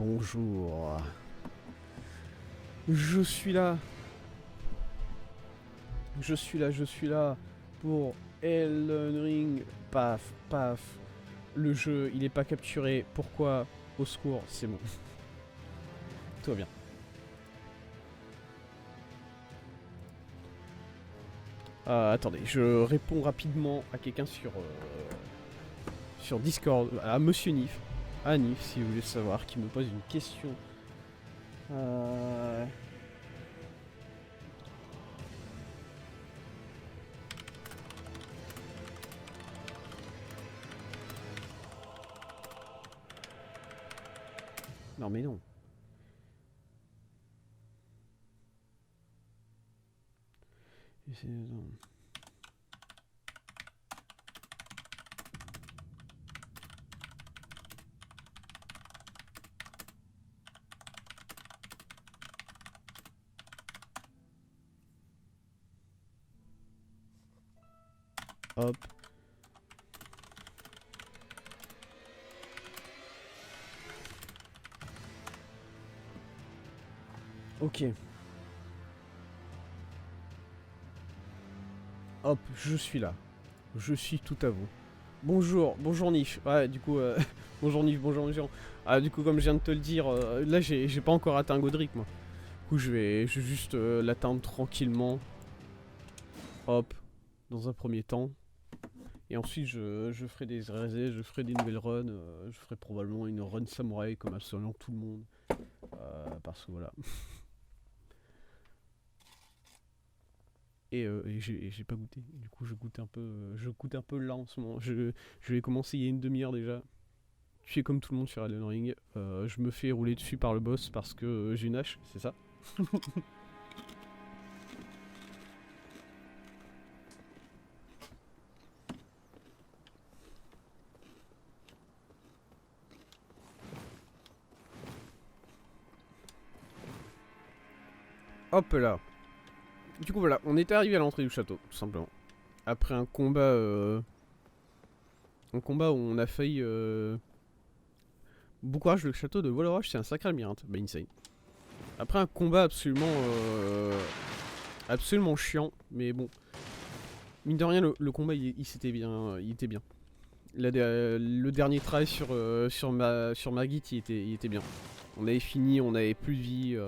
Bonjour. Je suis là. Je suis là pour Elden Ring. Paf, paf. Le jeu, il est pas capturé. Pourquoi? Au secours, c'est bon. Tout va bien. Attendez, je réponds rapidement à quelqu'un sur Discord, à Monsieur Nif. À Nif, si vous voulez savoir, qui me pose une question. Non mais non. Hop. Ok. Hop, je suis là. Je suis tout à vous. Bonjour Nif. Ouais, du coup, bonjour Nif, bonjour les gens. Ah, du coup, comme je viens de te le dire, là, j'ai pas encore atteint Godric, moi. Du coup, je vais juste l'atteindre tranquillement. Hop, dans un premier temps. Et ensuite, je ferai des RZ, je ferai des nouvelles runs. Je ferai probablement une run samouraï, comme absolument tout le monde. Parce que voilà. Et j'ai pas goûté. Du coup, je goûte un peu là en ce moment. Je vais commencer il y a une demi-heure déjà. Je fais comme tout le monde sur Elden Ring. Je me fais rouler dessus par le boss parce que j'ai une hache, c'est ça. Hop là. Du coup voilà, on était arrivé à l'entrée du château, tout simplement. Après un combat où on a failli... Bon courage, le château de Voloroche, c'est un sacré labyrinthe. Bah insane. Après un combat absolument chiant, mais bon. Mine de rien, le combat il était bien. Il était bien. Le dernier try sur Margit, il était bien. On avait fini, on avait plus de vie.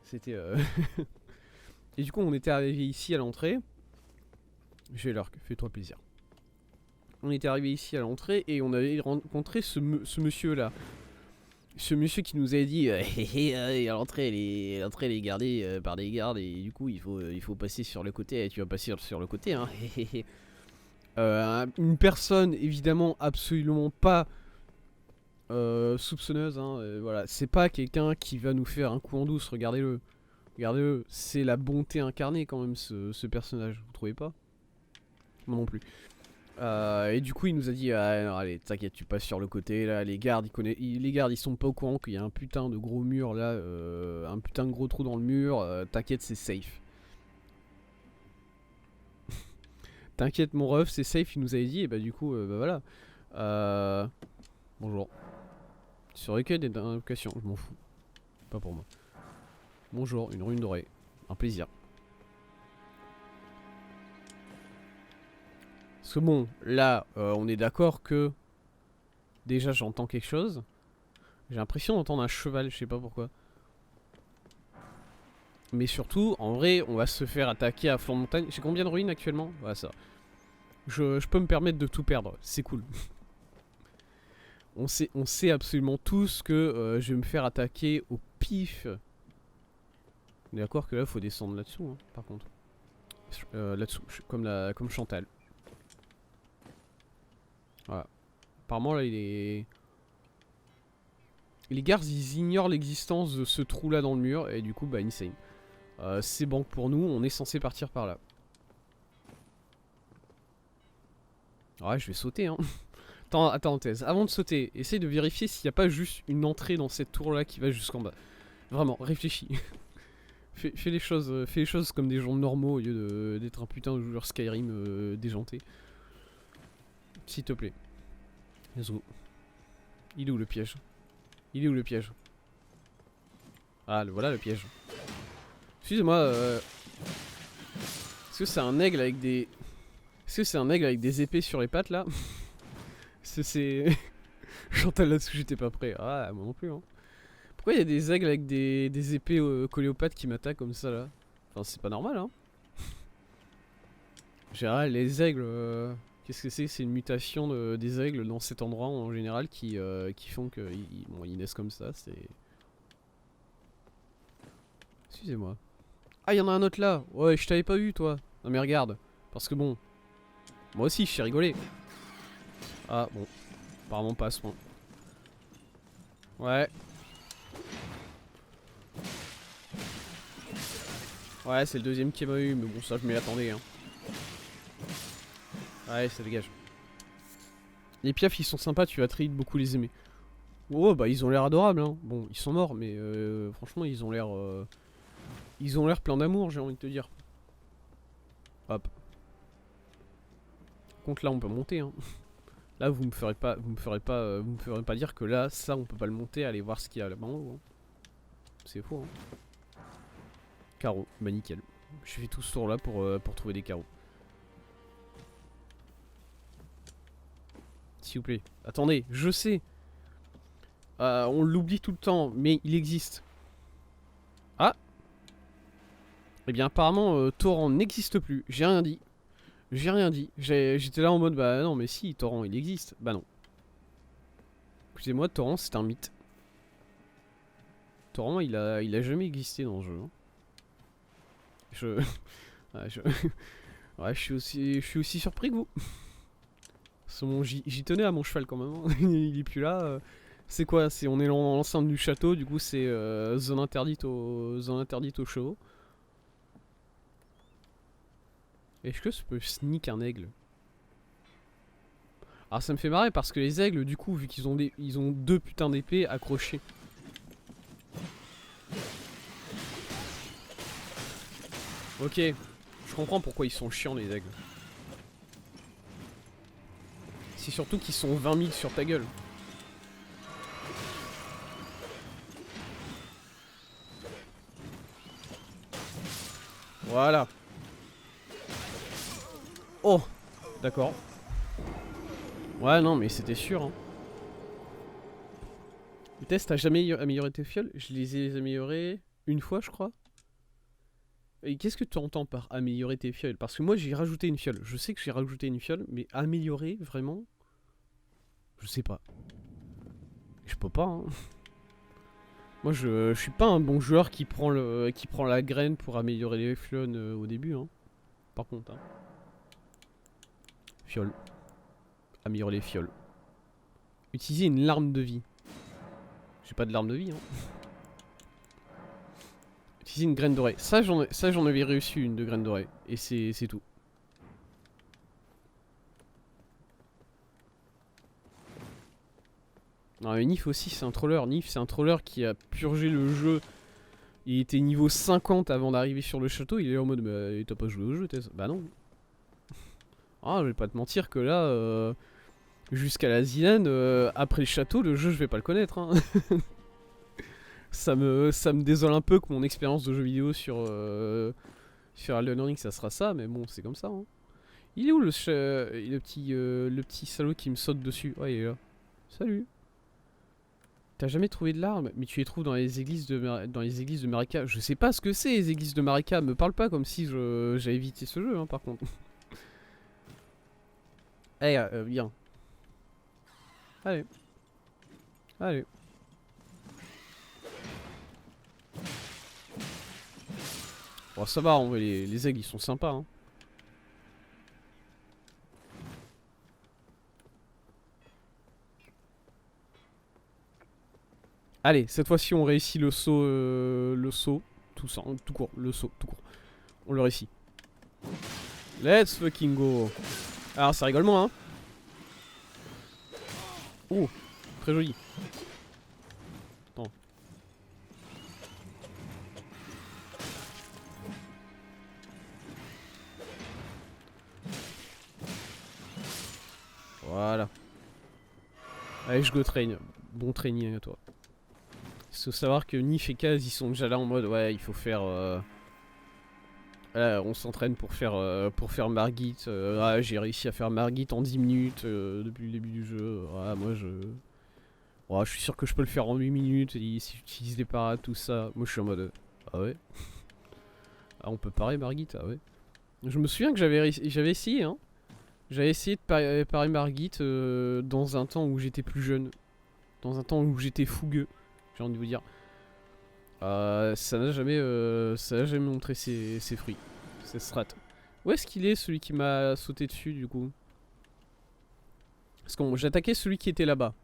C'était... Et du coup, on était arrivé ici à l'entrée. Je vais leur fais-toi plaisir. On était arrivé ici à l'entrée et on avait rencontré ce monsieur là. Ce monsieur qui nous avait dit l'entrée elle est gardée par des gardes et du coup il faut passer sur le côté et tu vas passer sur le côté hein. Une personne évidemment absolument pas soupçonneuse hein, voilà, c'est pas quelqu'un qui va nous faire un coup en douce, regardez-le. Regardez-le, c'est la bonté incarnée quand même ce personnage, vous trouvez pas? Moi non plus. Et du coup il nous a dit non, allez t'inquiète tu passes sur le côté là, les gardes ils sont pas au courant qu'il y a un putain de gros mur là, un putain de gros trou dans le mur, t'inquiète c'est safe. T'inquiète mon ref c'est safe, il nous avait dit et bah du coup bah voilà. Bonjour. Sur recueil d'invocation, je m'en fous. Pas pour moi. Bonjour, une rune dorée. Un plaisir. Parce que bon, là, on est d'accord que... Déjà, j'entends quelque chose. J'ai l'impression d'entendre un cheval, je sais pas pourquoi. Mais surtout, en vrai, on va se faire attaquer à flanc de montagne. J'ai combien de ruines actuellement? Voilà, ça. Je peux me permettre de tout perdre, c'est cool. On sait absolument tous que je vais me faire attaquer au pif. On est d'accord que là, faut descendre là-dessous, hein, par contre. Là-dessous, comme Chantal. Voilà. Apparemment, là, il est... Les gardes, ils ignorent l'existence de ce trou-là dans le mur, et du coup, bah, insane. C'est bon pour nous, on est censé partir par là. Ouais, je vais sauter, hein. Attends, Thèse, avant de sauter, essaye de vérifier s'il n'y a pas juste une entrée dans cette tour-là qui va jusqu'en bas. Vraiment, réfléchis. fais les choses comme des gens normaux au lieu d'être un putain de joueur Skyrim déjanté. S'il te plaît. Let's go. Il est où le piège? Il est où le piège? Ah, voilà le piège. Excusez-moi, est-ce que c'est un aigle avec des... Est-ce que c'est un aigle avec des épées sur les pattes là? C'est... Chantal là-dessus, j'étais pas prêt. Ah, moi non plus hein. Pourquoi il y a des aigles avec des épées collées aux pattes qui m'attaquent comme ça là? Enfin, c'est pas normal hein. En général, les aigles... Qu'est-ce que c'est? C'est une mutation des aigles dans cet endroit en général qui font qu'ils bon, ils naissent comme ça, c'est... Excusez-moi. Ah, il y en a un autre là. Ouais, je t'avais pas vu toi. Non mais regarde. Parce que bon... Moi aussi, je suis rigolé. Ah, bon. Apparemment pas à ce point. Ouais. Ouais, c'est le deuxième qui m'a eu, mais bon, ça, je m'y attendais. Hein. Ouais, ça dégage. Les piafs, ils sont sympas, tu vas très vite beaucoup les aimer. Oh, bah, ils ont l'air adorables. Hein. Bon, ils sont morts, mais franchement, ils ont l'air... Ils ont l'air plein d'amour, j'ai envie de te dire. Hop. Contre là, on peut monter. Hein. Là, vous me ferez pas dire que là, ça, on peut pas le monter. Allez voir ce qu'il y a là-bas en haut. Hein. C'est faux. Hein. Carreaux, bah nickel. J'ai fait tout ce tour là pour trouver des carreaux. S'il vous plaît. Attendez, je sais. On l'oublie tout le temps, mais il existe. Ah. Eh bien apparemment, Torrent n'existe plus. J'ai rien dit. J'ai rien dit. J'étais là en mode, bah non, mais si, Torrent, il existe. Bah non. Excusez-moi, Torrent, c'est un mythe. Torrent, il a jamais existé dans le jeu. Hein. Ouais, je suis aussi surpris que vous. J'y tenais à mon cheval quand même. Hein. Il est plus là. C'est quoi? On est dans l'enceinte du château. Du coup, c'est zone interdite aux chevaux. Est-ce que je peux sneak un aigle? Alors ça me fait marrer parce que les aigles, du coup, vu qu'ils ont ils ont deux putains d'épées accrochées. Ok, je comprends pourquoi ils sont chiants les aigles. C'est surtout qu'ils sont 20 000 sur ta gueule. Voilà. Oh, d'accord. Ouais, non, mais c'était sûr. Hein. Le test, t'as jamais amélioré tes fioles? Je les ai améliorés une fois, je crois. Et qu'est-ce que tu entends par améliorer tes fioles? Parce que moi, j'ai rajouté une fiole. Je sais que j'ai rajouté une fiole, mais améliorer, vraiment? Je sais pas. Je peux pas, hein. Moi, je suis pas un bon joueur qui prend la graine pour améliorer les fioles au début, hein. Par contre, hein. Fiole. Améliorer les fioles. Utiliser une larme de vie. J'ai pas de larme de vie, hein. Utiliser une graine dorée. Ça, j'en avais réussi une de graine dorée. Et c'est tout. Non, mais Nif aussi, c'est un troller. Nif, c'est un troller qui a purgé le jeu. Il était niveau 50 avant d'arriver sur le château. Il est en mode, bah, t'as pas joué au jeu, bah non. Ah, je vais pas te mentir que là, jusqu'à la Zilane, après le château, le jeu, je vais pas le connaître. Hein. ça me désole un peu que mon expérience de jeu vidéo sur Elden Ring, ça sera ça, mais bon, c'est comme ça. Hein. Il est où le petit salaud qui me saute dessus? Ouais, il est là. Salut. T'as jamais trouvé de larmes? Mais tu les trouves dans les églises de Marika. Je sais pas ce que c'est les églises de Marika. Me parle pas comme si j'avais évité ce jeu, hein, par contre. Eh, viens. Allez. Allez. Bon, ça va, les aigles, ils sont sympas, hein. Allez, cette fois-ci, on réussit le saut, tout ça, tout court, le saut, tout court. On le réussit. Let's fucking go. Alors, ça rigole moins, hein. Oh, très joli. Attends. Voilà. Allez, je go train. Bon training à toi. faut savoir que Nif et Kaz ils sont déjà là en mode ouais il faut faire on s'entraîne pour faire Margit. Ah, j'ai réussi à faire Margit en 10 minutes depuis le début du jeu. Ah, moi je suis sûr que je peux le faire en 8 minutes et si j'utilise des parades tout ça. Moi je suis en mode ah ouais. Ah on peut parer Margit, ah ouais. Je me souviens que j'avais essayé hein. J'avais essayé de parer Margit dans un temps où j'étais plus jeune. Dans un temps où j'étais fougueux. J'ai envie de vous dire. Ça n'a jamais montré ses fruits. Ses strats. Où est-ce qu'il est celui qui m'a sauté dessus du coup? Parce que j'attaquais celui qui était là-bas.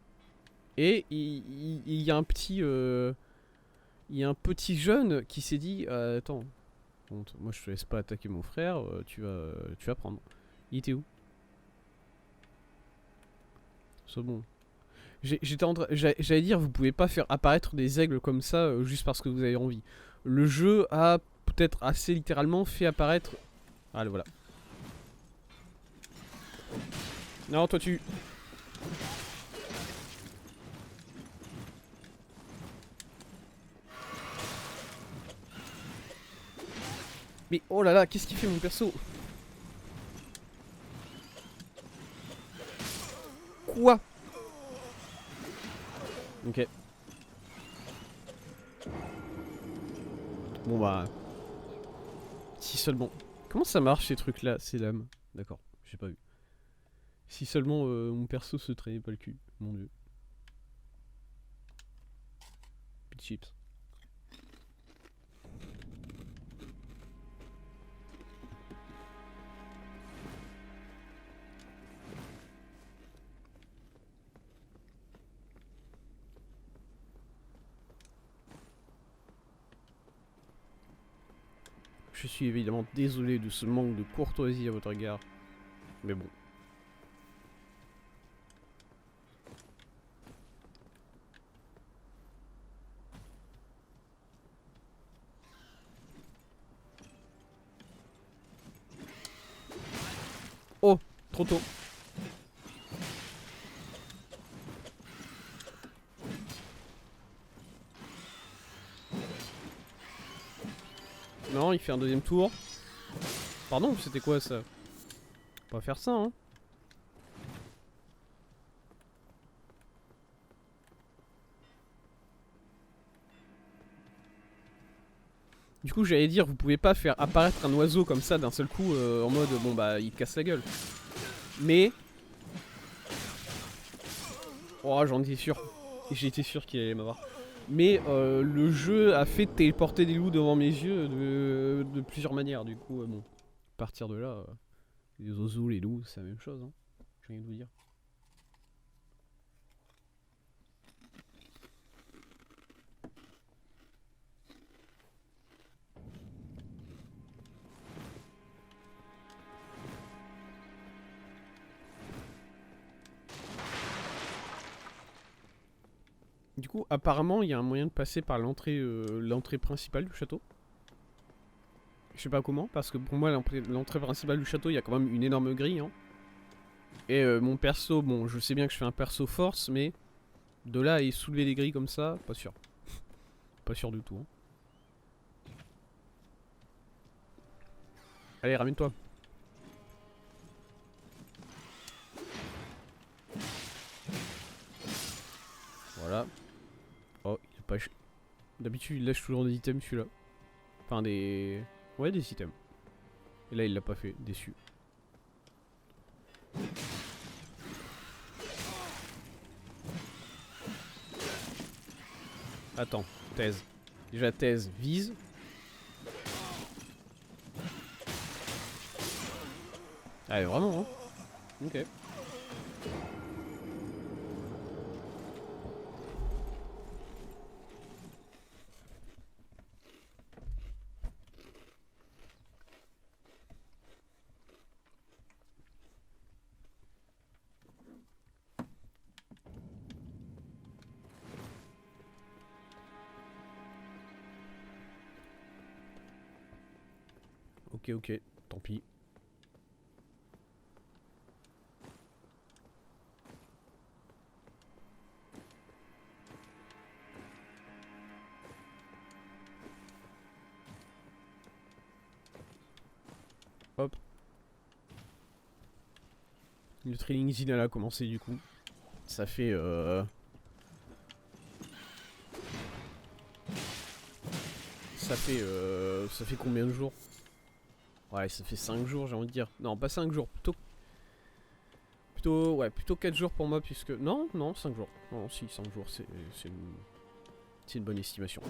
Et il y a un petit... il y a un petit jeune qui s'est dit attends, moi je te laisse pas attaquer mon frère, tu vas prendre. Il était où? C'est bon. J'allais dire, vous pouvez pas faire apparaître des aigles comme ça juste parce que vous avez envie. Le jeu a peut-être assez littéralement fait apparaître. Ah le voilà. Non, toi tu. Mais oh là là, qu'est-ce qu'il fait mon perso? Quoi? Ok. Bon bah. Si seulement. Comment ça marche ces trucs là, ces lames? D'accord, j'ai pas vu. Si seulement mon perso se traînait pas le cul, mon dieu. Pit chips. Je suis évidemment désolé de ce manque de courtoisie à votre égard. Mais bon. Oh, trop tôt. Non, il fait un deuxième tour. Pardon, c'était quoi ça? On va faire ça, hein. Du coup, j'allais dire, vous pouvez pas faire apparaître un oiseau comme ça d'un seul coup en mode bon bah il casse la gueule. Mais. Oh, j'en étais sûr. J'étais sûr qu'il allait m'avoir. Mais le jeu a fait téléporter des loups devant mes yeux de plusieurs manières. Du coup, bon. À partir de là, les oiseaux, les loups, c'est la même chose, hein. J'ai rien à vous dire. Du coup, apparemment, il y a un moyen de passer par l'entrée principale du château. Je sais pas comment, parce que pour moi, l'entrée principale du château, il y a quand même une énorme grille. Hein. Et mon perso, bon, je sais bien que je fais un perso force, mais de là à soulever des grilles comme ça, pas sûr. Pas sûr du tout. Hein. Allez, ramène-toi. Voilà. Oh, il a pas. D'habitude, il lâche toujours des items, celui-là. Enfin, des. Ouais, des items. Et là, il l'a pas fait, déçu. Attends, thèse. Déjà, thèse, vise. Ah, vraiment, hein. Ok. Ok, ok, tant pis. Le trailing Zinala a commencé du coup. Ça fait... Ça fait combien de jours? Ouais, ça fait 5 jours, j'ai envie de dire. Non, pas 5 jours, plutôt 4 jours pour moi, puisque... Non, 5 jours. Non, si, 5 jours, c'est une bonne estimation.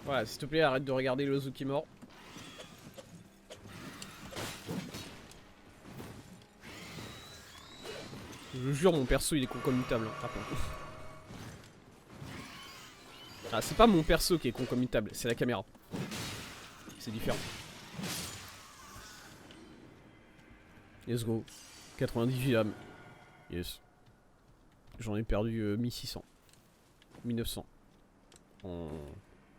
Voilà, s'il te plaît, arrête de regarder l'oiseau qui est mort. Je jure, mon perso il est concomitable, par contre. Ah, c'est pas mon perso qui est concomitable, c'est la caméra. C'est différent. Let's go. 98 âmes. Yes. J'en ai perdu 1600. 1900.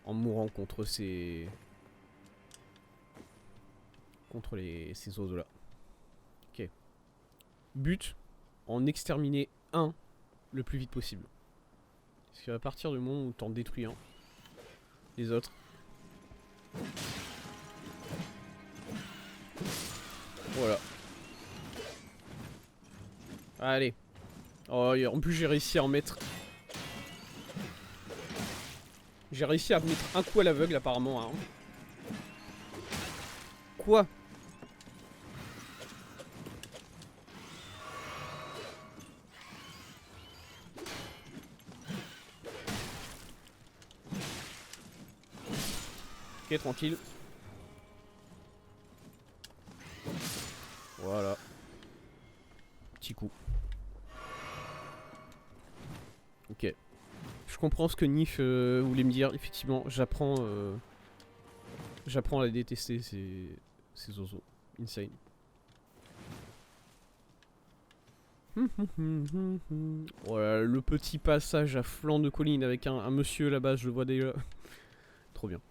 En mourant contre ces... ces oiseaux là. Ok. But, en exterminer un le plus vite possible. Parce qu'à partir du moment où t'en détruis un, les autres... Voilà. Allez. Oh, en plus j'ai réussi à en mettre... J'ai réussi à mettre un coup à l'aveugle apparemment. Hein. Quoi? Ok, tranquille. Voilà. Petit coup. Ok. Je comprends ce que Nif voulait me dire. Effectivement, j'apprends à les détester, ces oiseaux. Insane. Voilà, le petit passage à flanc de colline avec un monsieur là-bas, je le vois déjà. Trop bien.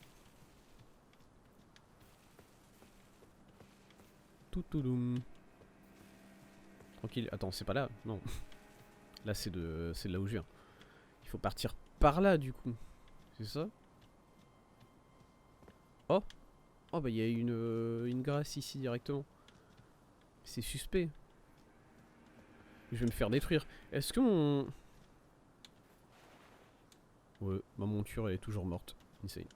Toutoudum. Tranquille, attends, c'est pas là? Non. Là, c'est de là où je viens. Il faut partir par là, du coup. C'est ça? Oh! Oh, bah, il y a une grâce ici directement. C'est suspect. Je vais me faire détruire. Est-ce que mon... Ouais, ma monture, elle est toujours morte. Insane.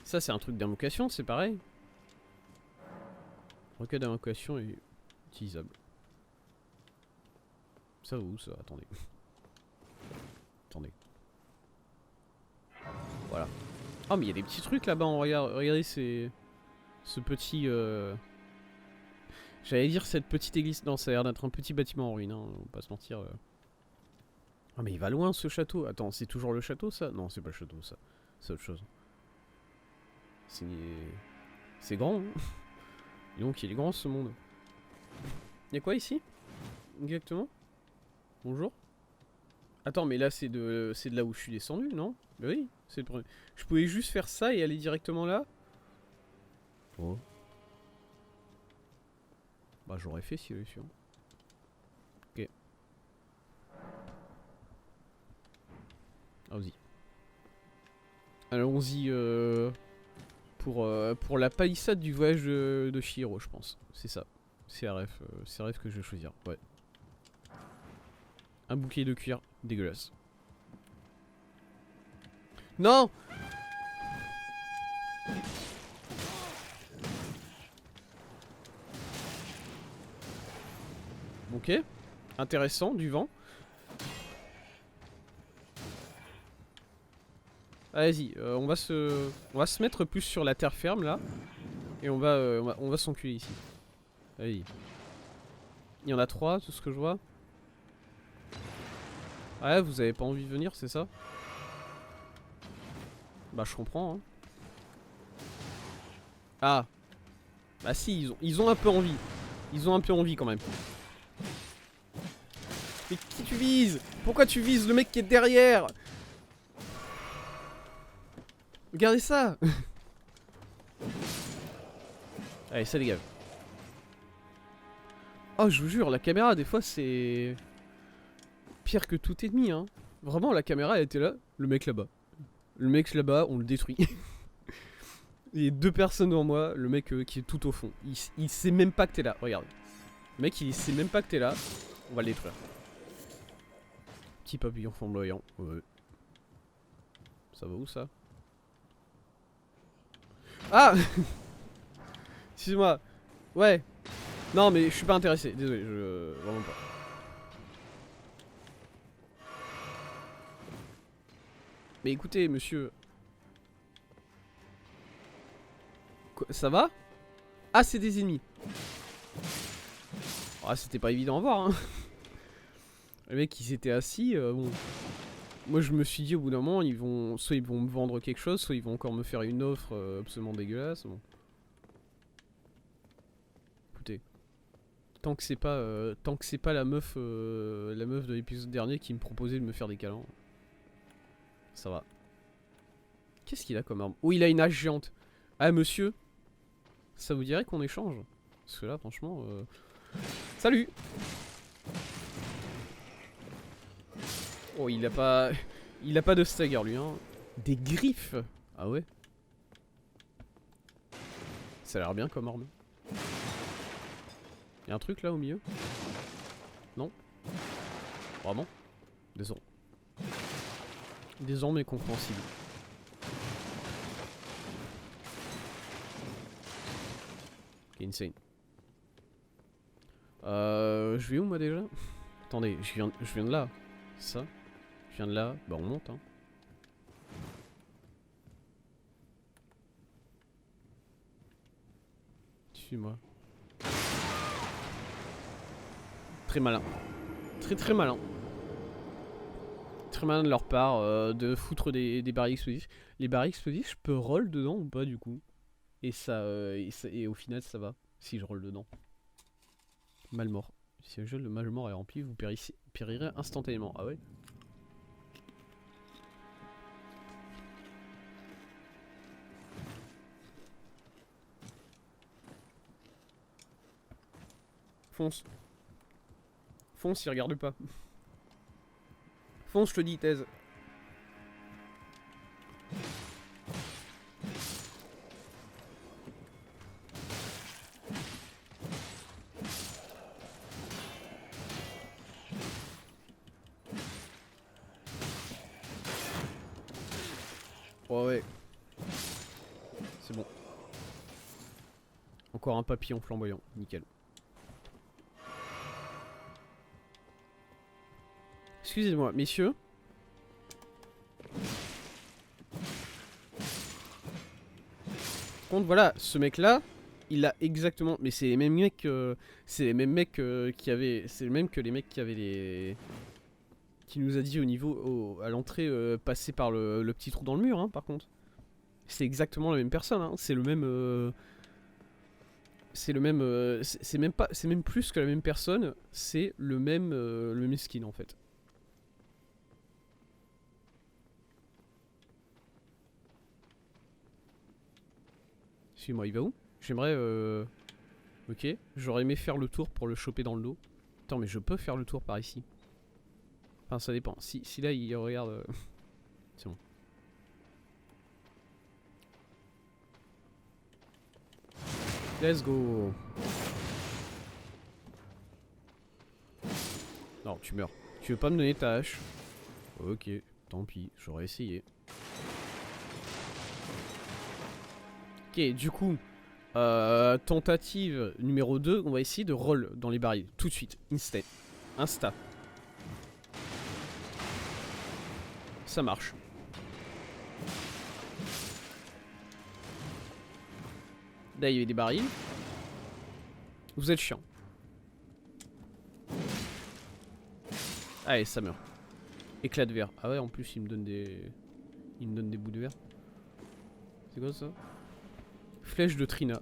Ça, c'est un truc d'invocation, c'est pareil. Requête d'invocation est utilisable. Ça où ça? Attendez. Attendez. Voilà. Oh mais il y a des petits trucs là-bas, regardez ce petit... J'allais dire cette petite église, non ça a l'air d'être un petit bâtiment en ruine, hein, on va pas se mentir. Ah mais il va loin ce château, attends c'est toujours le château ça? Non c'est pas le château ça, c'est autre chose. C'est grand hein. Et donc il est grand ce monde. Y'a quoi ici? Exactement? Bonjour? Attends, mais là c'est de là où je suis descendu, non? Bah oui, c'est le premier. Je pouvais juste faire ça et aller directement là? Oh. Bah j'aurais fait si j'avais su. Ok. Allons-y. Allons-y pour la palissade du voyage de Chihiro, je pense. C'est ça. C'est rêve que je vais choisir. Ouais. Un bouquet de cuir dégueulasse. Non! Ok. Intéressant, du vent. Vas-y, on va se mettre plus sur la terre ferme là. Et on va s'enculer ici. Allez. Il y en a 3, tout ce que je vois. Ouais, vous avez pas envie de venir, c'est ça? Bah je comprends hein. Ah. Bah si, ils ont un peu envie. Ils ont un peu envie quand même. Mais qui tu vises? Pourquoi tu vises le mec qui est derrière? Regardez ça. Allez, ça dégage. Oh, je vous jure, la caméra, des fois, c'est pire que tout ennemi, hein. Vraiment, la caméra, elle était là, le mec là-bas. Le mec là-bas, on le détruit. Il y a 2 personnes devant moi, le mec qui est tout au fond. Il sait même pas que t'es là, regarde. Le mec, il sait même pas que t'es là. On va le détruire. Petit papillon flamboyant. Ouais. Ça va où, ça? Ah excuse-moi. Ouais. Non, mais je suis pas intéressé. Désolé, vraiment pas. Mais écoutez, monsieur. Quoi, ça va? Ah, c'est des ennemis. Ah, c'était pas évident à voir, hein. Le mec, il s'était assis. Bon. Moi, je me suis dit, au bout d'un moment, soit ils vont me vendre quelque chose, soit ils vont encore me faire une offre absolument dégueulasse. Bon. Écoutez. Tant que c'est pas la meuf de l'épisode dernier qui me proposait de me faire des câlins. Ça va. Qu'est-ce qu'il a comme arme? Oh, il a une hache géante. Ah, monsieur, ça vous dirait qu'on échange? Parce que là, franchement... Salut! Oh, il a pas... Il a pas de stagger, lui, hein. Des griffes! Ah ouais? Ça a l'air bien comme arme. Y'a un truc là au milieu? Non? Vraiment? Désolé. Désormais compréhensible. Ok, insane. Je vais où moi déjà? Attendez, je viens de là. C'est ça? Je viens de là. Bah on monte, hein. Suis-moi. Très malin. Très malin. Très malin de leur part de foutre des barils explosifs. Les barils explosifs, je peux roll dedans ou pas du coup? Et et au final ça va si je roll dedans. Mal mort. Si le jeu de mal mort est rempli, vous périrez instantanément. Ah ouais? Fonce. Fonce, il regarde pas. Fonce, je te dis, thèse. Oh ouais. C'est bon. Encore un papillon flamboyant. Nickel. Excusez-moi, messieurs. Par contre, voilà, ce mec-là, il a exactement... Mais c'est les mêmes mecs... c'est les mêmes mecs qui avaient... C'est le même que les mecs qui avaient les... Qui nous a dit au niveau... à l'entrée, passer par le petit trou dans le mur, hein, par contre. C'est exactement la même personne, hein. C'est le même... c'est le même... c'est même pas... C'est même plus que la même personne. C'est le même skin, en fait. Suis-moi, il va où? J'aimerais... Ok, j'aurais aimé faire le tour pour le choper dans le dos. Attends, mais je peux faire le tour par ici. Enfin, ça dépend. Si là, il regarde... C'est bon. Let's go. Non, tu meurs. Tu veux pas me donner ta hache? Ok, tant pis, j'aurais essayé. Ok, du coup... tentative numéro 2, on va essayer de roll dans les barils. Tout de suite, Insta. Ça marche. Là, il y avait des barils. Vous êtes chiant. Allez, ça meurt. Éclat de verre. Ah ouais, en plus, il me donne des... Il me donne des bouts de verre. C'est quoi ça? Flèche de Trina.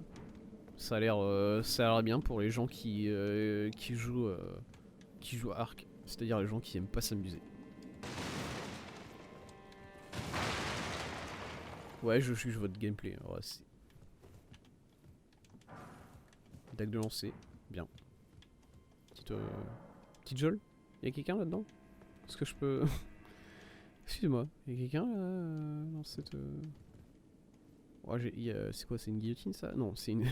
Ça a l'air bien pour les gens qui jouent à Ark. C'est-à-dire les gens qui aiment pas s'amuser. Ouais, je juge votre gameplay. Ouais, dague de lancer. Bien. Petite geôle. Y'a quelqu'un là-dedans? Est-ce que je peux... Excusez-moi, y'a quelqu'un là dans cette... Oh, c'est quoi, c'est une guillotine ça? Non, c'est une...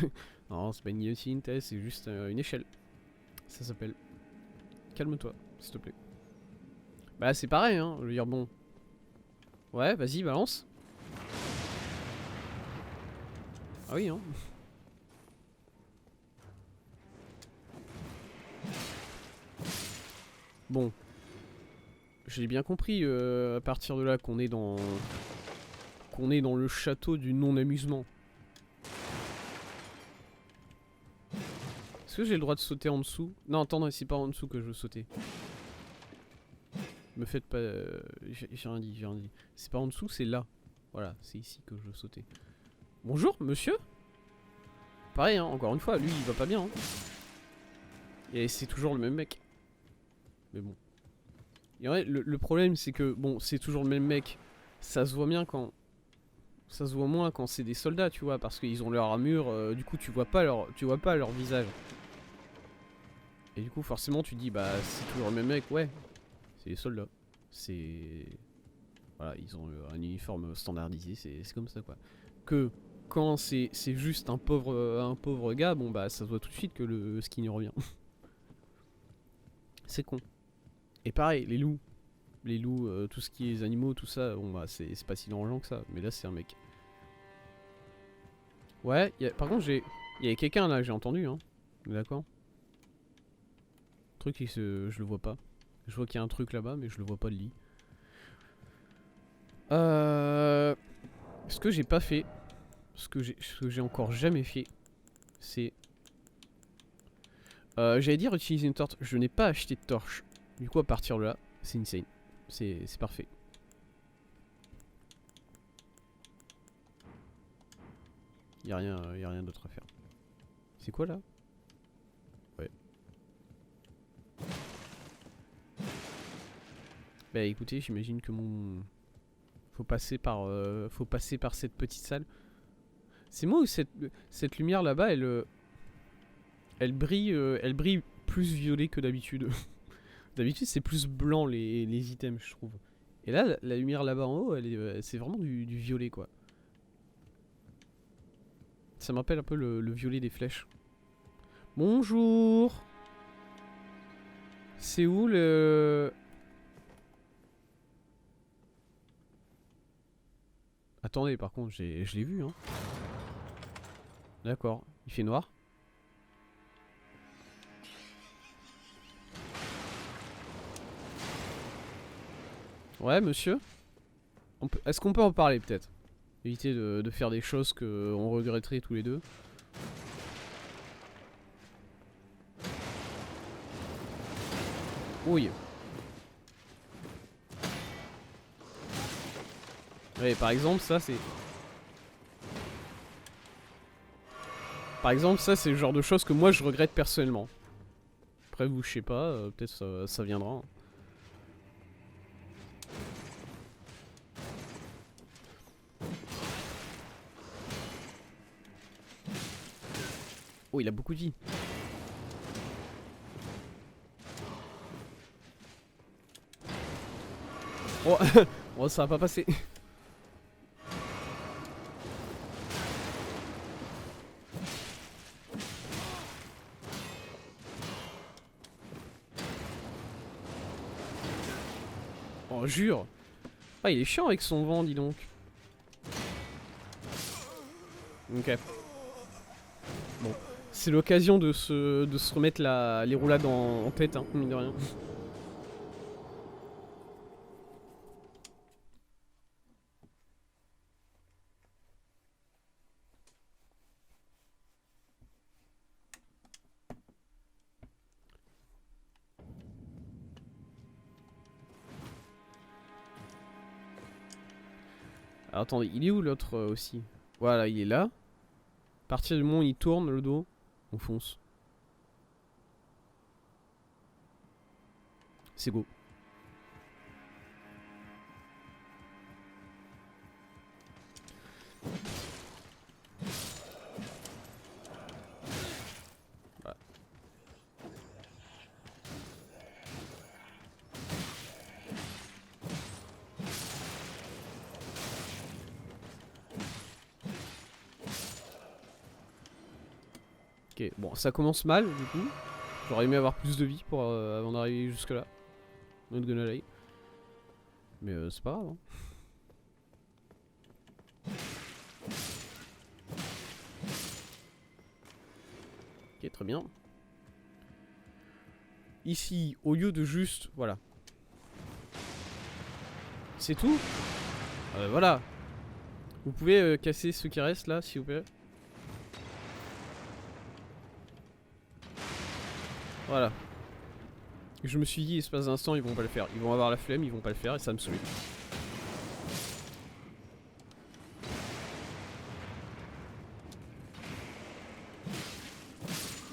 non, c'est pas une guillotine, c'est juste une échelle. Ça s'appelle. Calme-toi, s'il te plaît. Bah c'est pareil, hein, je veux dire, bon. Ouais, vas-y, balance. Ah oui, hein. Bon. J'ai bien compris à partir de là qu'on est dans... qu'on est dans le château du non-amusement. Est-ce que j'ai le droit de sauter en dessous? Non, attends, c'est pas en dessous que je veux sauter. Me faites pas... j'ai rien dit, j'ai rien dit. C'est pas en dessous, c'est là. Voilà, c'est ici que je veux sauter. Bonjour, monsieur? Pareil, hein, encore une fois, lui, il va pas bien. Hein. Et c'est toujours le même mec. Mais bon. Et en vrai, le problème, c'est que, bon, c'est toujours le même mec. Ça se voit bien quand... Ça se voit moins quand c'est des soldats, tu vois, parce qu'ils ont leur armure, du coup, tu vois pas leur visage. Et du coup, forcément, tu dis, bah, c'est toujours le même mec, ouais. C'est les soldats. C'est... Voilà, ils ont un uniforme standardisé, c'est comme ça, quoi. Que quand c'est juste un pauvre gars, bon, bah, ça se voit tout de suite que le skin revient. C'est con. Et pareil, les loups, tout ce qui est les animaux, tout ça, bon, bah, c'est pas si dérangeant que ça. Mais là, c'est un mec. Ouais, par contre, il y avait quelqu'un là, j'ai entendu, hein. D'accord. Le truc, je le vois pas. Je vois qu'il y a un truc là-bas, mais je le vois pas de lit. Ce que j'ai pas fait, ce que j'ai encore jamais fait, c'est... j'allais dire utiliser une torche. Je n'ai pas acheté de torche. Du coup, à partir de là, c'est insane. C'est parfait. Y a rien d'autre à faire. C'est quoi là? Ouais. Bah écoutez, j'imagine que mon... Faut passer par cette petite salle. C'est moi ou cette lumière là-bas, elle brille plus violet que d'habitude. D'habitude, c'est plus blanc les items, je trouve. Et là, la lumière là-bas en haut, c'est vraiment du violet, quoi. Ça m'appelle un peu le violet des flèches. Bonjour. C'est où le... Attendez, par contre, je l'ai vu, hein. D'accord. Il fait noir. Ouais, monsieur. Est-ce qu'on peut en parler, peut-être? Éviter de faire des choses qu'on regretterait tous les deux. Oui. Ouais, par exemple, ça c'est... Par exemple, ça c'est le genre de choses que moi je regrette personnellement. Après vous, je sais pas, peut-être ça viendra. Oh, il a beaucoup de vie. Oh, oh ça va pas passer. Oh, jure. Ah, il est chiant avec son vent, dis donc. Ok. Bon. C'est l'occasion de se remettre les roulades en tête, hein, mine de rien. Alors attendez, il est où l'autre aussi? Voilà, il est là. À partir du moment où il tourne le dos, on fonce. C'est go. Ok, bon, ça commence mal du coup. J'aurais aimé avoir plus de vie pour, avant d'arriver jusque là. Not gonna lie. Mais c'est pas grave. Hein. Ok, très bien. Ici, au lieu de juste... Voilà. C'est tout. Voilà. Vous pouvez casser ceux qui restent là, s'il vous plaît. Voilà. Je me suis dit, espace d'instant, ils vont pas le faire. Ils vont avoir la flemme, ils vont pas le faire et ça me saoule.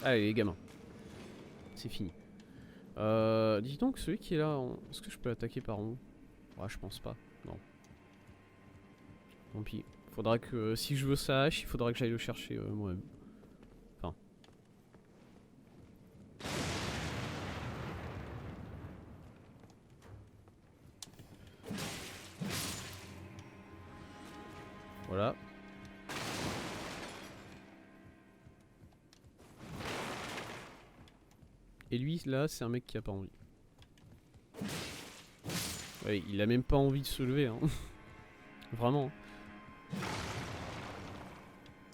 Allez les gamins. C'est fini. Dis donc, celui qui est là, est-ce que je peux l'attaquer par en haut? Ouais, je pense pas. Non. Tant pis. Faudra que, si je veux sa hache, il faudra que j'aille le chercher moi-même. Enfin. Voilà. Et lui, là, c'est un mec qui a pas envie. Ouais, il a même pas envie de se lever, hein. Vraiment.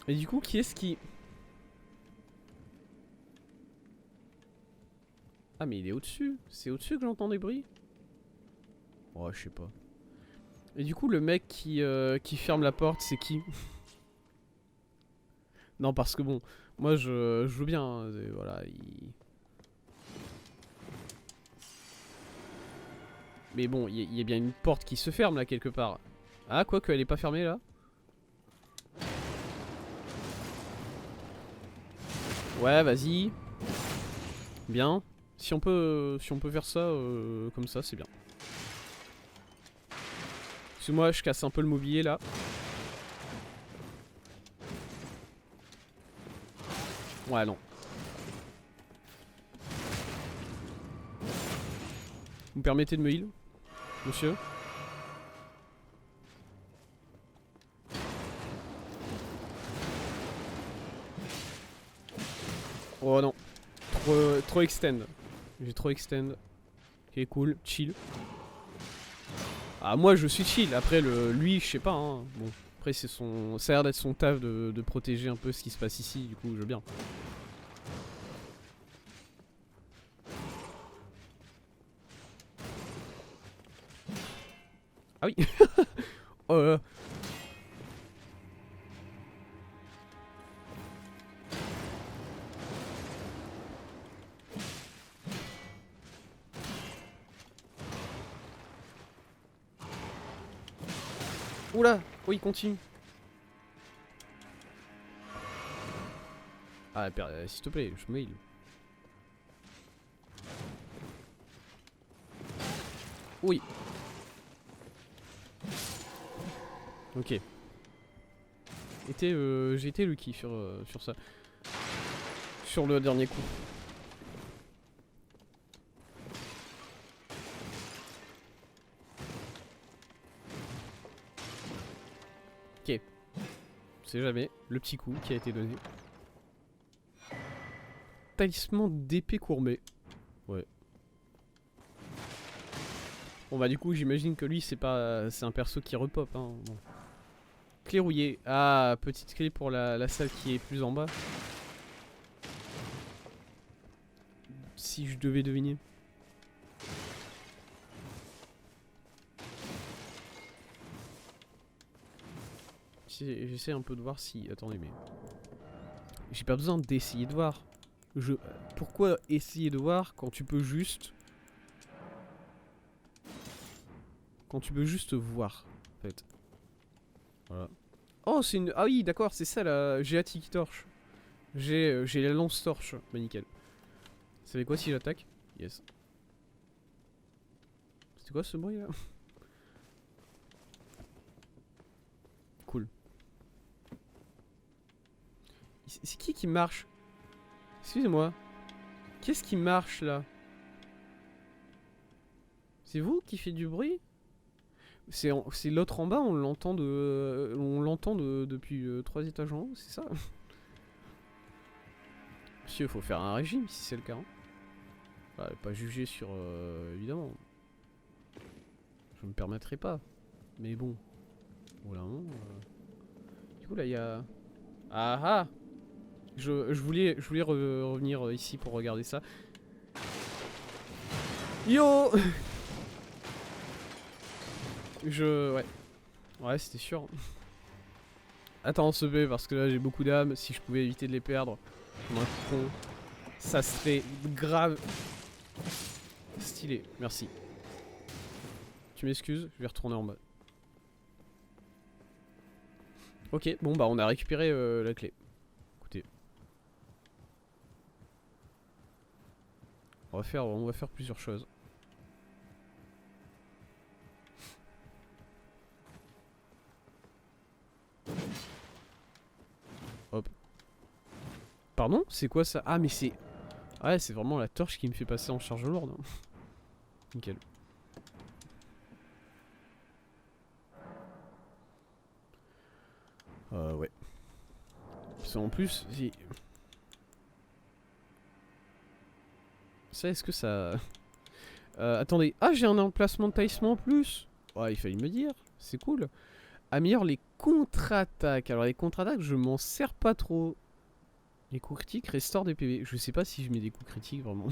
Et du coup, qui est-ce qui... Ah, mais il est au-dessus. C'est au-dessus que j'entends des bruits? Oh, je sais pas. Et du coup, le mec qui ferme la porte, c'est qui? Non, parce que bon, moi je joue bien. Hein, voilà, mais bon, il y a bien une porte qui se ferme là quelque part. Ah, quoi qu'elle est pas fermée là? Ouais, vas-y. Bien. Si on peut faire ça comme ça, c'est bien. Parce que moi, je casse un peu le mobilier là. Ouais, non. Vous me permettez de me heal, monsieur? Oh non. Trop extend. J'ai trop extend. Ok, cool. Chill. Ah, moi je suis chill. Après, lui, je sais pas. Hein. Bon, après, c'est son. Ça a l'air d'être son taf de protéger un peu ce qui se passe ici. Du coup, je veux bien. Ah oui. Oh là là. Oula. Oh, il continue. Ah, s'il te plaît, je me heal. Oui. Ok. J'ai été lucky sur ça. Sur le dernier coup. Ok. On sait jamais. Le petit coup qui a été donné. Talisman d'épée courbée. Ouais. Bon bah du coup j'imagine que lui c'est pas. C'est un perso qui repop hein. Bon. Clé rouillée. Ah, petite clé pour la salle qui est plus en bas. Si je devais deviner. J'essaie un peu de voir si... Attendez mais... J'ai pas besoin d'essayer de voir. Pourquoi essayer de voir quand tu peux juste... Quand tu peux juste voir, en fait. Voilà. Oh, c'est une... Ah oui, d'accord, c'est ça la... J'ai la tiki torche. J'ai la lance torche. Bah nickel. Vous savez quoi si j'attaque? Yes. C'était quoi ce bruit là? Cool. C'est qui marche? Excusez-moi. Qu'est-ce qui marche là? C'est vous qui fait du bruit? C'est l'autre en bas, on l'entend depuis 3 étages en haut, c'est ça? monsieur, faut faire un régime si c'est le cas. Hein. Voilà, pas juger sur... évidemment. Je me permettrai pas. Mais bon. Voilà. Du coup là il y a... Ah ah. Je voulais revenir ici pour regarder ça. Yo. Ouais. Ouais, c'était sûr. Attends, ce B, parce que là j'ai beaucoup d'âmes. Si je pouvais éviter de les perdre comme un con, ça serait grave stylé. Merci. Tu m'excuses, je vais retourner en bas. Ok, bon bah on a récupéré la clé. Écoutez. On va faire plusieurs choses. Hop. Pardon? C'est quoi ça? Ah mais c'est... Ouais, c'est vraiment la torche qui me fait passer en charge lourde. Hein. Nickel. Ouais. Parce en plus, ça, est-ce que ça... attendez. Ah, j'ai un emplacement de taillissement en plus. Ouais, il fallait me dire. C'est cool. Améliore les contre-attaques. Alors, les contre-attaques, je m'en sers pas trop. Les coups critiques restaurent des PV. Je sais pas si je mets des coups critiques, vraiment.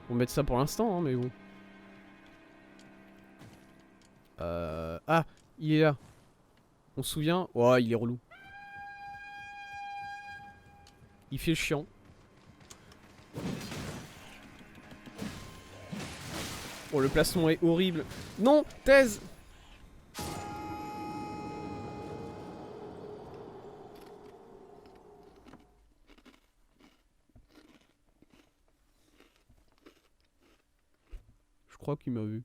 On va mettre ça pour l'instant, hein, mais bon. Ah, il est là. On se souvient? Oh, il est relou. Il fait le chiant. Oh, le placement est horrible. Non, thèse. Je crois qu'il m'a vu.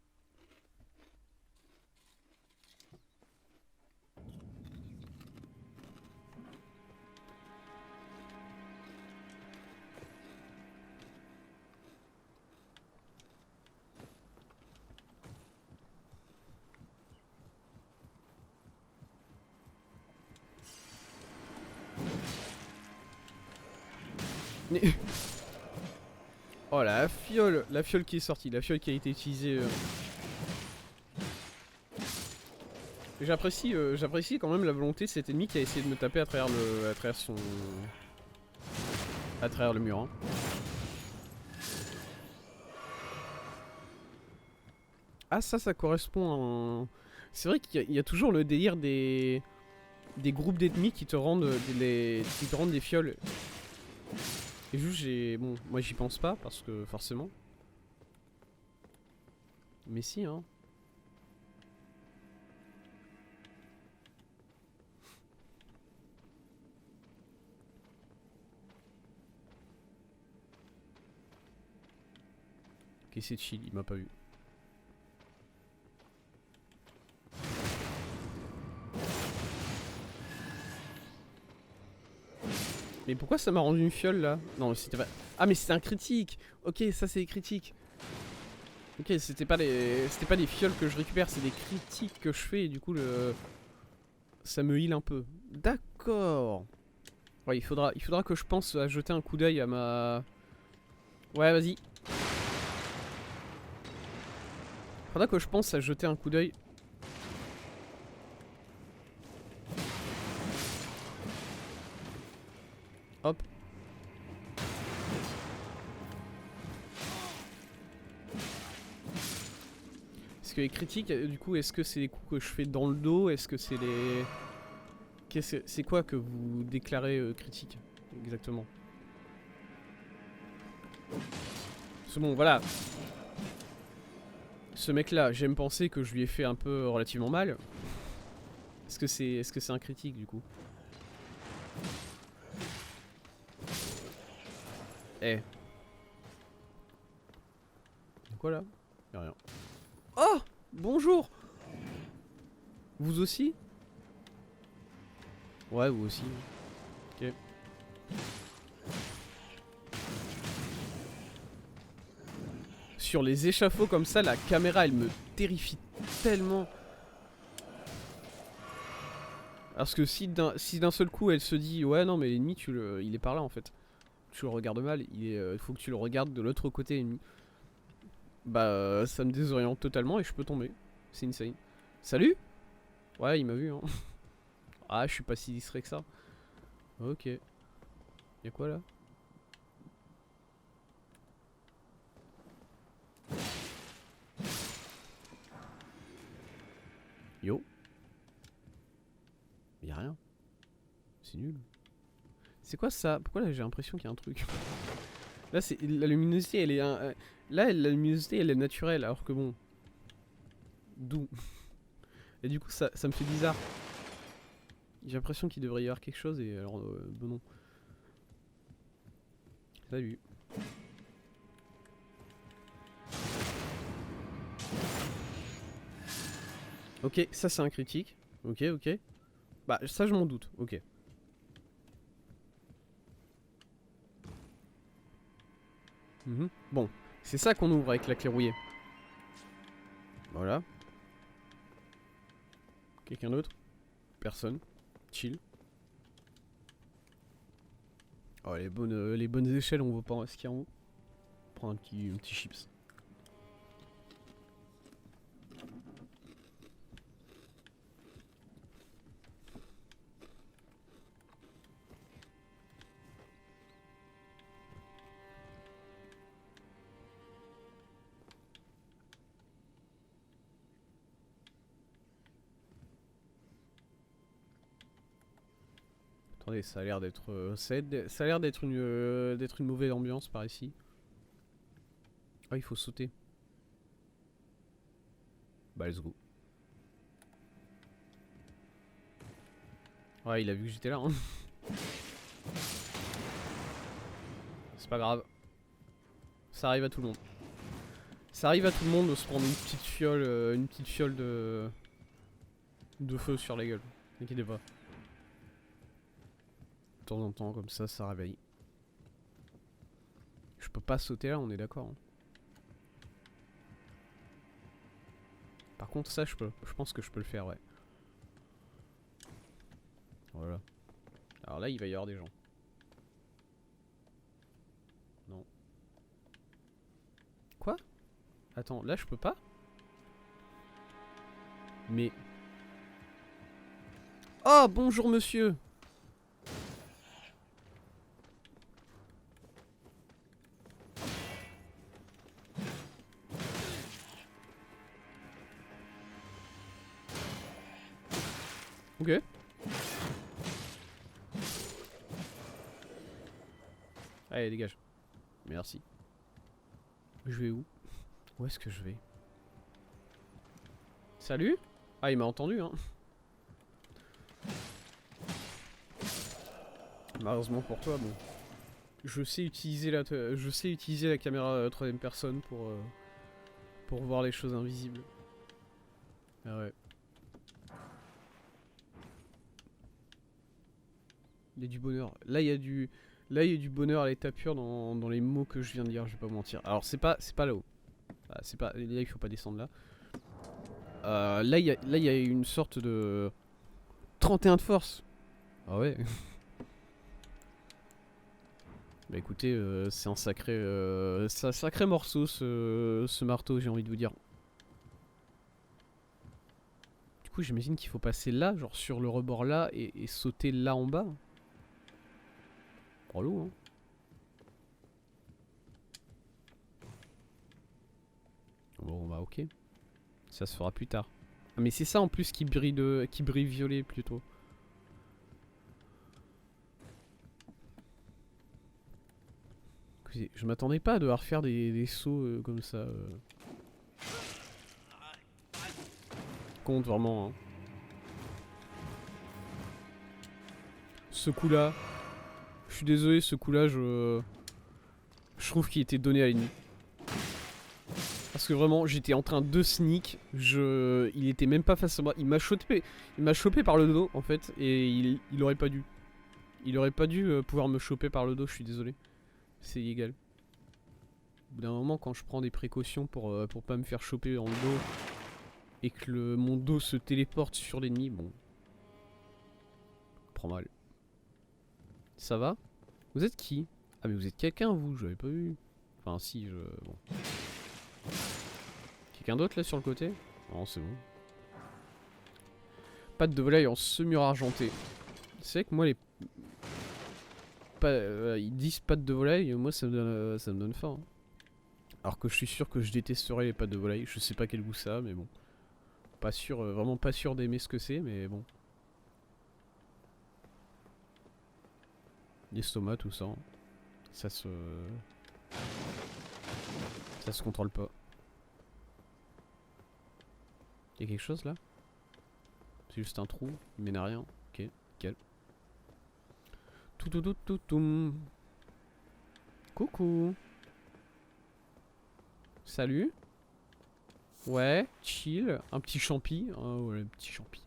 Mais... Oh la fiole qui est sortie, la fiole qui a été utilisée. J'apprécie quand même la volonté de cet ennemi qui a essayé de me taper à travers le mur. Hein. Ah ça correspond à un... C'est vrai qu'il y a toujours le délire des groupes d'ennemis qui te rendent des fioles. Et juste bon, moi j'y pense pas parce que forcément. Mais si hein. Ok, c'est chill, il m'a pas vu. Mais pourquoi ça m'a rendu une fiole là? Non, c'était pas... Ah mais c'était un critique. Ok, ça c'est des critiques. Ok, c'était pas des fioles que je récupère, c'est des critiques que je fais et du coup ça me heal un peu. D'accord. Ouais, il faudra que je pense à jeter un coup d'œil à ma... Ouais, vas-y. Faudra que je pense à jeter un coup d'œil. Hop. Parce que les critiques, du coup, est-ce que c'est les coups que je fais dans le dos? Est-ce que c'est les... C'est quoi que vous déclarez critique? Exactement. C'est bon, voilà. Ce mec-là, j'aime penser que je lui ai fait un peu relativement mal. Est-ce que c'est un critique, du coup? Eh. Quoi là? Y'a rien. Oh! Bonjour! Vous aussi? Ouais, vous aussi. Ok. Sur les échafauds comme ça, la caméra elle me terrifie tellement. Parce que si d'un seul coup elle se dit ouais non mais l'ennemi il est par là en fait. tu le regardes mal, il faut que tu le regardes de l'autre côté ennemi. Bah ça me désoriente totalement et je peux tomber. C'est insane. Salut. Ouais, il m'a vu hein. Ah, je suis pas si distrait que ça. Ok. Y'a quoi là? Yo. Y'a rien. C'est nul. C'est quoi ça? Pourquoi là j'ai l'impression qu'il y a un truc? Là c'est la luminosité elle est là la luminosité elle est naturelle alors que bon. D'où? Et du coup ça me fait bizarre. J'ai l'impression qu'il devrait y avoir quelque chose et alors bon non. Salut. Ok, ça c'est un critique. Ok, ok. Bah ça je m'en doute, ok. Bon, c'est ça qu'on ouvre avec la clé rouillée. Voilà. Quelqu'un d'autre? Personne. Chill. Oh, les bonnes échelles, on va pas ce qu'il y a en haut. Prendre un petit chips. Attendez, ça a l'air d'être ça a l'air d'être une mauvaise ambiance par ici. Ah, il faut sauter. Bah, let's go. Ouais, il a vu que j'étais là. Hein. C'est pas grave. Ça arrive à tout le monde. Ça arrive à tout le monde de se prendre une petite fiole de feu sur la gueule. N'inquiétez pas. De temps en temps, comme ça réveille. Je peux pas sauter là, on est d'accord. Hein. Par contre, ça, je pense que je peux le faire, ouais. Voilà. Alors là, il va y avoir des gens. Non. Quoi? Attends, là, je peux pas? Mais... Oh, bonjour, monsieur! Ok. Allez, dégage. Merci. Je vais où? Où est-ce que je vais? Salut? Ah, il m'a entendu, hein. Malheureusement pour toi, bon. Je sais utiliser la caméra troisième personne pour voir les choses invisibles. Ah ouais. Il y a du bonheur. Là, il y a du bonheur à l'état pur dans les mots que je viens de dire, je vais pas vous mentir. Alors, c'est pas là-haut. Ah, c'est pas, là, il faut pas descendre là. Là, il y a une sorte de 31 de force. Ah ouais. Bah écoutez, c'est un sacré morceau ce marteau, j'ai envie de vous dire. Du coup, j'imagine qu'il faut passer là, genre sur le rebord là, et sauter là en bas. Relou, hein. Bon, bah ok. Ça se fera plus tard. Ah, mais c'est ça en plus qui brille violet plutôt. Écoutez, je m'attendais pas à devoir faire des sauts comme ça. Compte vraiment. Hein. Ce coup-là, je suis désolé, ce coup-là, je trouve qu'il était donné à l'ennemi. Parce que vraiment, j'étais en train de sneak, il était même pas face à moi, il m'a chopé par le dos en fait, et il aurait pas dû. Il aurait pas dû pouvoir me choper par le dos, je suis désolé. C'est illégal. Au bout d'un moment, quand je prends des précautions pour pas me faire choper dans le dos, et que mon dos se téléporte sur l'ennemi, bon. Prends mal. Ça va? Vous êtes qui? Ah mais vous êtes quelqu'un vous, je l'avais pas vu. Enfin si, je... Bon. Quelqu'un d'autre là sur le côté? Non c'est bon. Pâte de volaille en saumure argentée. C'est vrai que moi les... ils disent pâte de volaille, moi ça me donne faim. Hein. Alors que je suis sûr que je détesterais les pâtes de volaille. Je sais pas quel goût ça a, mais bon. Pas sûr, vraiment pas sûr d'aimer ce que c'est, mais bon. L'estomac, tout ça. Hein. Ça se... Ça se contrôle pas. Y'a quelque chose là? C'est juste un trou, il mène à rien. Ok, nickel. Tout. Coucou. Salut. Ouais, chill. Un petit champi. Oh ouais, un petit champi.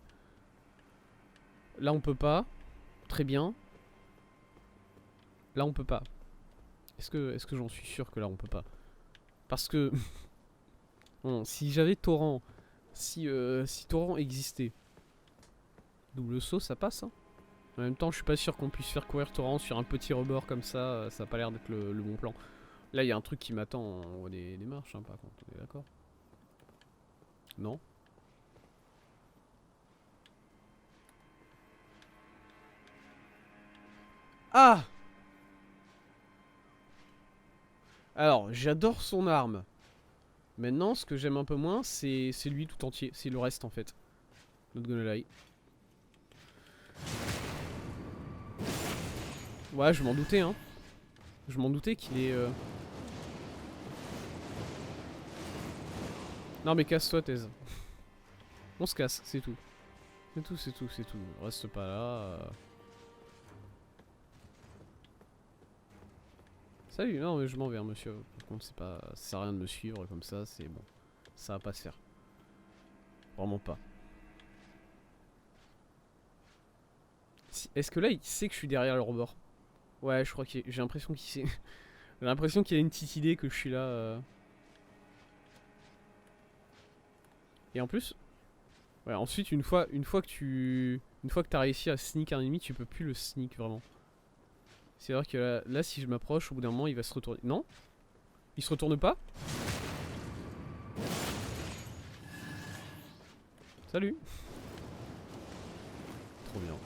Là on peut pas. Très bien. Là on peut pas. Est-ce que j'en suis sûr que là on peut pas? Parce que... bon, si j'avais Torrent... Si Torrent existait... Double saut ça passe hein. En même temps je suis pas sûr qu'on puisse faire courir Torrent sur un petit rebord comme ça. Ça a pas l'air d'être le bon plan. Là il y a un truc qui m'attend en haut des marches hein, par contre. On est d'accord? Non? Ah! Alors, j'adore son arme. Maintenant, ce que j'aime un peu moins, c'est lui tout entier. C'est le reste, en fait. Not gonna lie. Ouais, je m'en doutais, hein. Je m'en doutais qu'il est... Non, mais casse-toi, Thèse. On se casse, c'est tout. C'est tout. Reste pas là. Salut, non, mais je m'en vais, hein, monsieur. Par contre, c'est pas... ça sert à rien de me suivre comme ça, c'est bon. Ça va pas se faire. Vraiment pas. Est-ce que là, il sait que je suis derrière le rebord? Ouais, je crois qu'il... J'ai l'impression qu'il sait. J'ai l'impression qu'il a une petite idée que je suis là. Et en plus... Ouais, ensuite, une fois que t'as réussi à sneak un ennemi, tu peux plus le sneak, vraiment. C'est vrai que là, si je m'approche, au bout d'un moment, il va se retourner. Non? Il se retourne pas? Salut! Trop bien.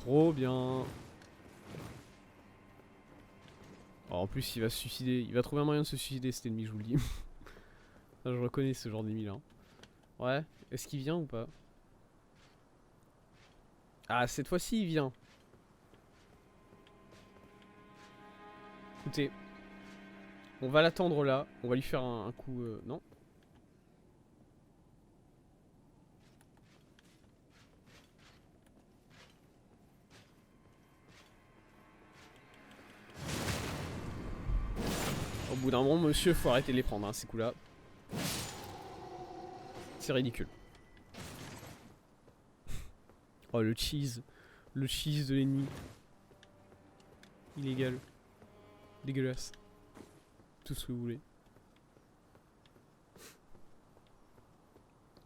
Trop bien. Alors, en plus, il va se suicider. Il va trouver un moyen de se suicider, cet ennemi, je vous le dis. Je reconnais ce genre d'ennemi là. Ouais. Est-ce qu'il vient ou pas? Ah, cette fois-ci, il vient. Écoutez. On va l'attendre là. On va lui faire un coup... Non? Au bout d'un moment, monsieur, faut arrêter de les prendre, hein, ces coups-là. C'est ridicule. Oh, le cheese. Le cheese de l'ennemi. Illégal. Dégueulasse. Tout ce que vous voulez.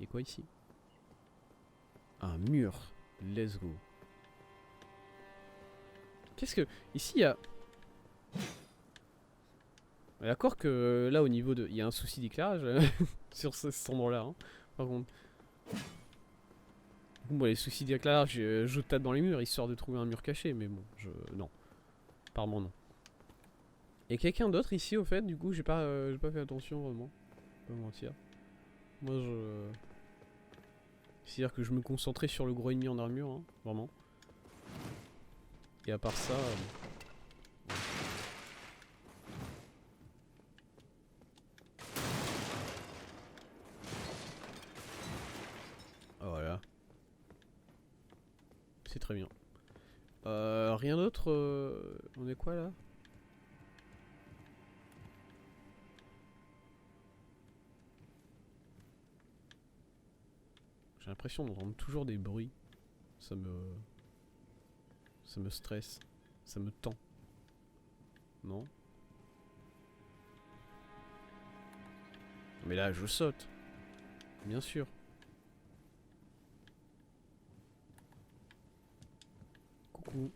Y'a quoi ici? Un mur. Let's go. Qu'est-ce que... Ici, il y a... D'accord que là, au niveau de... Il y a un souci d'éclairage sur cet endroit-là. Hein. Par contre... Bon, les soucis d'éclairage, je tape dans les murs, histoire de trouver un mur caché. Mais bon, non. Apparemment, non. Et quelqu'un d'autre ici, au fait, du coup, j'ai pas fait attention, vraiment. Pas mentir. Moi, c'est-à-dire que je me concentrais sur le gros ennemi en armure, hein, vraiment. Et à part ça... Voilà. C'est très bien. Rien d'autre on est quoi là? J'ai l'impression d'entendre toujours des bruits. Ça me stresse. Ça me tend. Non? Mais là je saute. Bien sûr. Coucou.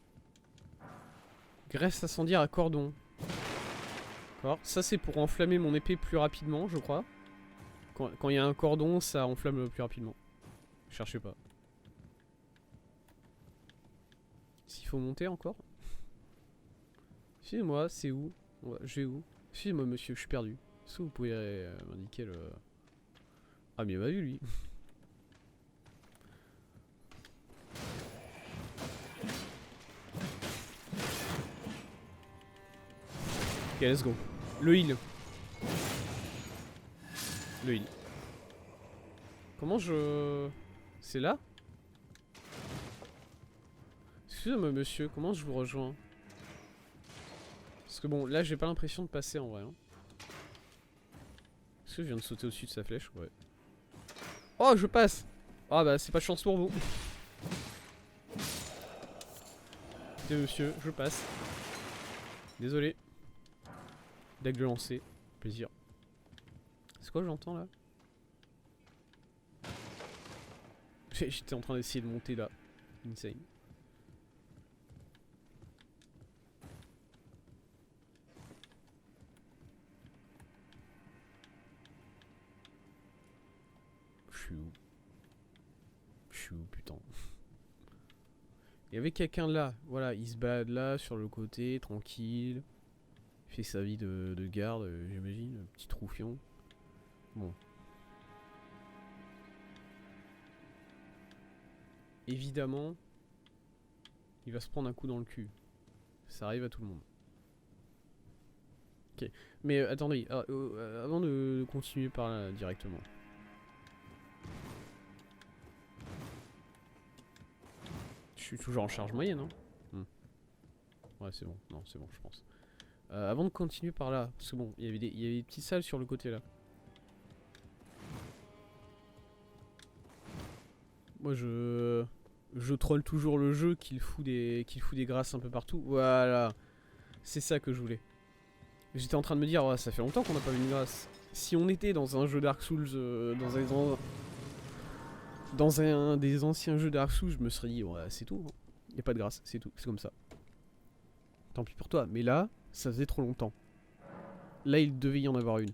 Graisse incendiaire à cordon. D'accord. Ça c'est pour enflammer mon épée plus rapidement, je crois. Quand il y a un cordon, ça enflamme plus rapidement. Cherchez pas. S'il faut monter encore. Excusez-moi, c'est où? Ouais, je vais où? Excusez-moi monsieur, je suis perdu. Est-ce que vous pouvez m'indiquer le... Ah mais il m'a vu lui. Ok, let's go. Le heal. Le heal. Comment je... C'est là? Excusez-moi monsieur, comment je vous rejoins? Parce que bon, là j'ai pas l'impression de passer en vrai. Hein. Est-ce que je viens de sauter au-dessus de sa flèche? Ouais. Oh, je passe! Ah bah c'est pas de chance pour vous. Écoutez monsieur, je passe. Désolé. D'aigle lancé. Plaisir. C'est quoi que j'entends là? J'étais en train d'essayer de monter là. Insane. Je suis où? Je suis où putain? Il y avait quelqu'un là. Voilà, il se balade là sur le côté, tranquille. Il fait sa vie de garde, j'imagine. Petit troufion. Bon. Évidemment, il va se prendre un coup dans le cul. Ça arrive à tout le monde. Ok. Mais attendez, avant de continuer par là directement. Je suis toujours en charge moyenne, hein. Ouais, c'est bon. Non, c'est bon, je pense. Avant de continuer par là, parce que bon, il y avait des petites salles sur le côté là. Moi, je troll toujours le jeu qu'il fout des grâces un peu partout. Voilà, c'est ça que je voulais. J'étais en train de me dire, oh, ça fait longtemps qu'on n'a pas vu une grâce. Si on était dans un jeu Dark Souls, dans un des anciens jeux Dark Souls, je me serais dit, ouais, c'est tout. Il n'y a pas de grâce, c'est tout, c'est comme ça. Tant pis pour toi, mais là, ça faisait trop longtemps. Là, il devait y en avoir une.